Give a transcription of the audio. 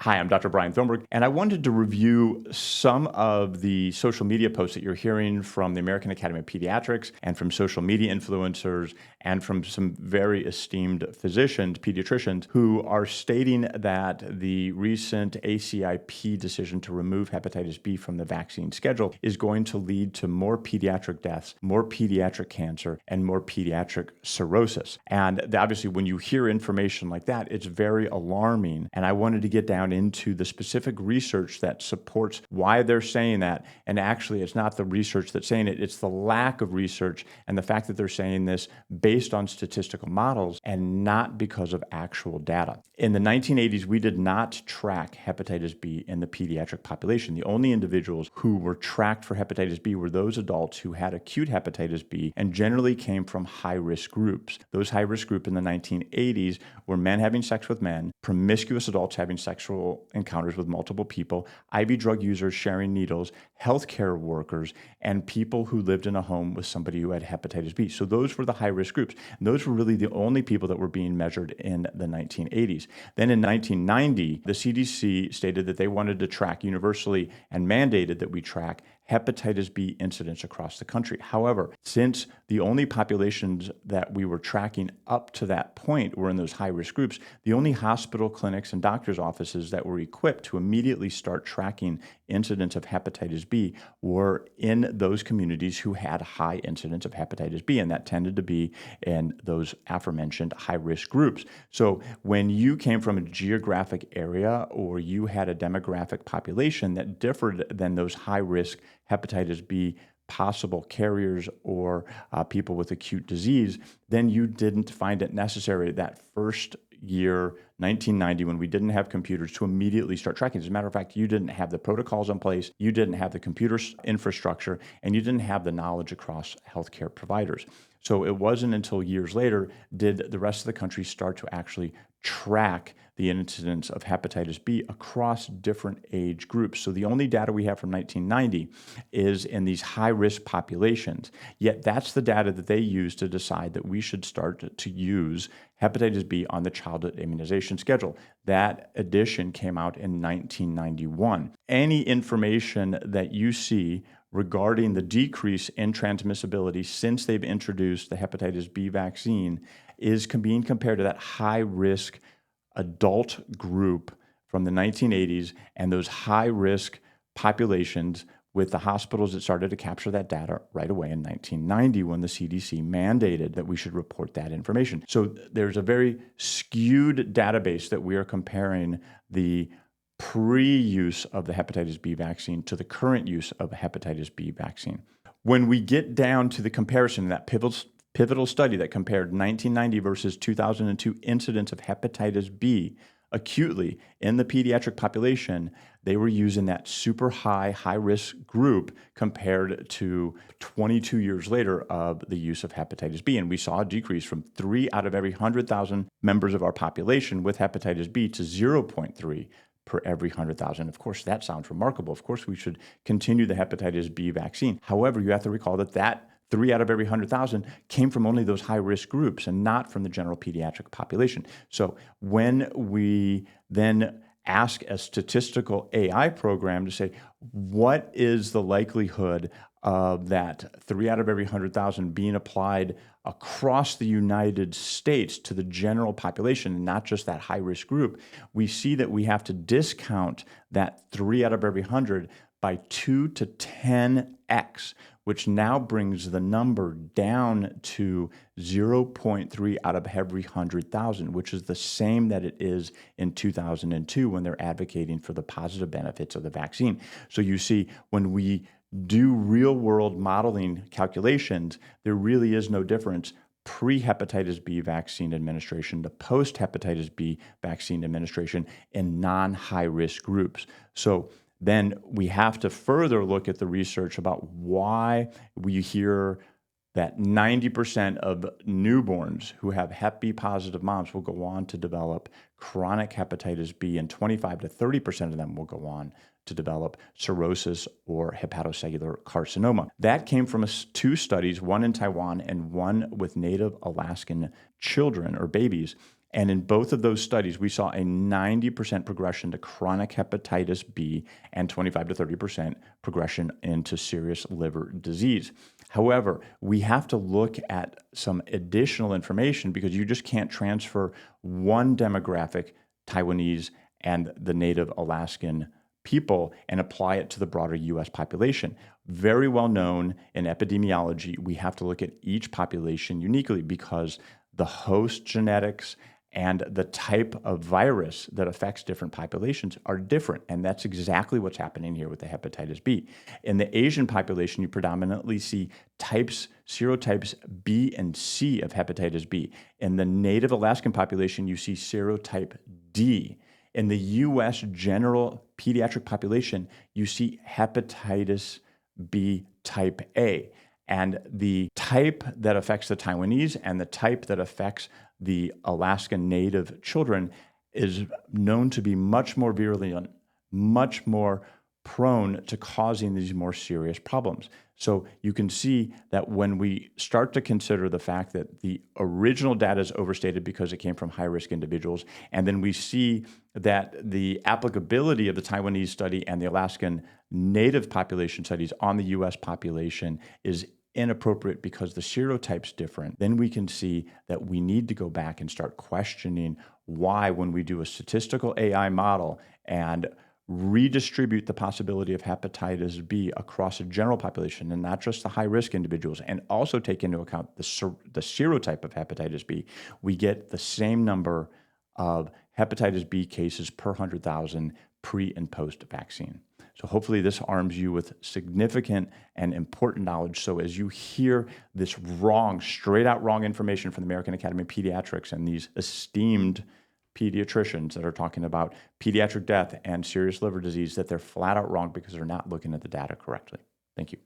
Hi, I'm Dr. Brian Thornburg, and I wanted to review some of the social media posts that you're hearing from the American Academy of Pediatrics and from social media influencers and from some very esteemed physicians, pediatricians, who are stating that the recent ACIP decision to remove hepatitis B from the vaccine schedule is going to lead to more pediatric deaths, more pediatric cancer, and more pediatric cirrhosis. And obviously, when you hear information like that, it's very alarming. And I wanted to get down into the specific research that supports why they're saying that. And actually, it's not the research that's saying it, it's the lack of research and the fact that they're saying this based on statistical models and not because of actual data. In the 1980s, we did not track hepatitis B in the pediatric population. The only individuals who were tracked for hepatitis B were those adults who had acute hepatitis B and generally came from high-risk groups. Those high-risk groups in the 1980s were men having sex with men, promiscuous adults having sexual encounters with multiple people, IV drug users sharing needles, healthcare workers, and people who lived in a home with somebody who had hepatitis B. So those were the high-risk groups. And those were really the only people that were being measured in the 1980s. Then in 1990, the CDC stated that they wanted to track universally and mandated that we track hepatitis B incidence across the country. However, since the only populations that we were tracking up to that point were in those high-risk groups, the only hospital, clinics, and doctors' offices that were equipped to immediately start tracking incidence of hepatitis B were in those communities who had high incidence of hepatitis B, and that tended to be in those aforementioned high-risk groups. So when you came from a geographic area or you had a demographic population that differed than those high-risk hepatitis B possible carriers or people with acute disease, then you didn't find it necessary that first year, 1990, when we didn't have computers, to immediately start tracking. As a matter of fact, you didn't have the protocols in place, you didn't have the computer infrastructure, and you didn't have the knowledge across healthcare providers. So it wasn't until years later did the rest of the country start to actually track the incidence of hepatitis B across different age groups. So the only data we have from 1990 is in these high-risk populations. Yet that's the data that they use to decide that we should start to use hepatitis B on the childhood immunization schedule. That addition came out in 1991. Any information that you see regarding the decrease in transmissibility since they've introduced the hepatitis B vaccine is being compared to that high-risk adult group from the 1980s and those high-risk populations with the hospitals that started to capture that data right away in 1990 when the CDC mandated that we should report that information. So there's a very skewed database that we are comparing the pre-use of the hepatitis B vaccine to the current use of a hepatitis B vaccine. When we get down to the comparison, that pivotal study that compared 1990 versus 2002 incidence of hepatitis B acutely in the pediatric population, they were using that super high-risk group compared to 22 years later of the use of hepatitis B. And we saw a decrease from 3 out of every 100,000 members of our population with hepatitis B to 0.3 per every 100,000. Of course, that sounds remarkable. Of course, we should continue the hepatitis B vaccine. However, you have to recall that 3 out of every 100,000 came from only those high-risk groups and not from the general pediatric population. So when we then ask a statistical AI program to say, what is the likelihood of that 3 out of every 100,000 being applied across the United States to the general population, and not just that high-risk group, we see that we have to discount that 3 out of every 100 by 2 to 10x, which now brings the number down to 0.3 out of every 100,000, which is the same that it is in 2002 when they're advocating for the positive benefits of the vaccine. So you see, when we do real-world modeling calculations, there really is no difference pre-hepatitis B vaccine administration to post-hepatitis B vaccine administration in non-high-risk groups. So then we have to further look at the research about why we hear that 90% of newborns who have Hep B positive moms will go on to develop chronic hepatitis B, and 25 to 30% of them will go on to develop cirrhosis or hepatocellular carcinoma. That came from 2 studies, one in Taiwan and one with Native Alaskan children or babies. And in both of those studies, we saw a 90% progression to chronic hepatitis B and 25 to 30% progression into serious liver disease. However, we have to look at some additional information because you just can't transfer one demographic, Taiwanese and the native Alaskan people, and apply it to the broader US population. Very well known in epidemiology, we have to look at each population uniquely because the host genetics and the type of virus that affects different populations are different. And that's exactly what's happening here with the hepatitis B. In the Asian population, you predominantly see serotypes B and C of hepatitis B. In the native Alaskan population, you see serotype D. In the US general pediatric population, you see hepatitis B type A. And the type that affects the Taiwanese and the type that affects the Alaskan native children is known to be much more virulent, much more prone to causing these more serious problems. So you can see that when we start to consider the fact that the original data is overstated because it came from high-risk individuals, and then we see that the applicability of the Taiwanese study and the Alaskan native population studies on the US population is inappropriate because the serotype's different, then we can see that we need to go back and start questioning why, when we do a statistical AI model and redistribute the possibility of hepatitis B across a general population and not just the high-risk individuals, and also take into account the serotype of hepatitis B, we get the same number of hepatitis B cases per 100,000 pre and post-vaccine. So hopefully this arms you with significant and important knowledge. So as you hear this wrong, straight out wrong information from the American Academy of Pediatrics and these esteemed pediatricians that are talking about pediatric death and serious liver disease, that they're flat out wrong because they're not looking at the data correctly. Thank you.